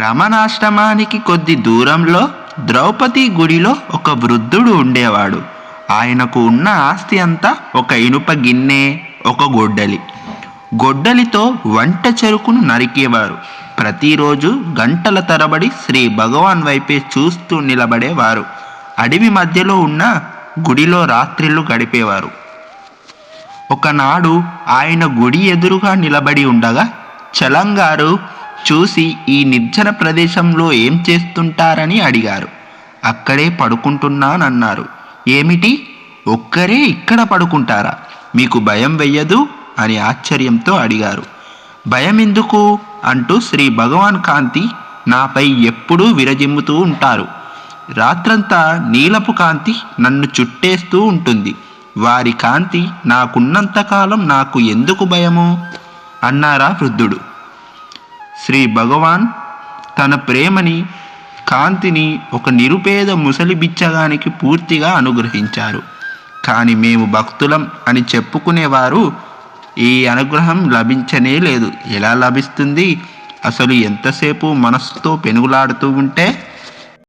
రమణాశ్రమానికి కొద్ది దూరంలో ద్రౌపది గుడిలో ఒక వృద్ధుడు ఉండేవాడు. ఆయనకు ఉన్న ఆస్తి అంతా ఒక ఇనుప గిన్నె, ఒక గొడ్డలి. గొడ్డలితో వంట చెరుకును నరికేవారు. ప్రతిరోజు గంటల తరబడి శ్రీ భగవాన్ వైపే చూస్తూ నిలబడేవారు. అడవి మధ్యలో ఉన్న గుడిలో రాత్రిళ్ళు గడిపేవారు. ఒకనాడు ఆయన గుడి ఎదురుగా నిలబడి ఉండగా చలంగారు చూసి ఈ నిర్జన ప్రదేశంలో ఏం చేస్తుంటారని అడిగారు. అక్కడే పడుకుంటున్నానన్నారు. ఏమిటి, ఒక్కరే ఇక్కడ పడుకుంటారా? మీకు భయం వెయ్యదు అని ఆశ్చర్యంతో అడిగారు. భయం ఎందుకు అంటూ శ్రీ భగవాన్ కాంతి నాపై ఎప్పుడూ విరజిమ్ముతూ ఉంటారు. రాత్రంతా నీలపు కాంతి నన్ను చుట్టేస్తూ ఉంటుంది. వారి కాంతి నాకున్నంతకాలం నాకు ఎందుకు భయము అన్నారా వృద్ధుడు. శ్రీ భగవాన్ తన ప్రేమని, కాంతిని ఒక నిరుపేద ముసలి బిచ్చగానికి పూర్తిగా అనుగ్రహించారు. కానీ మేము భక్తులం అని చెప్పుకునేవారు ఈ అనుగ్రహం లభించనే లేదు. ఎలా లభిస్తుంది? అసలు ఎంతసేపు మనస్సుతో పెనుగులాడుతూ ఉంటే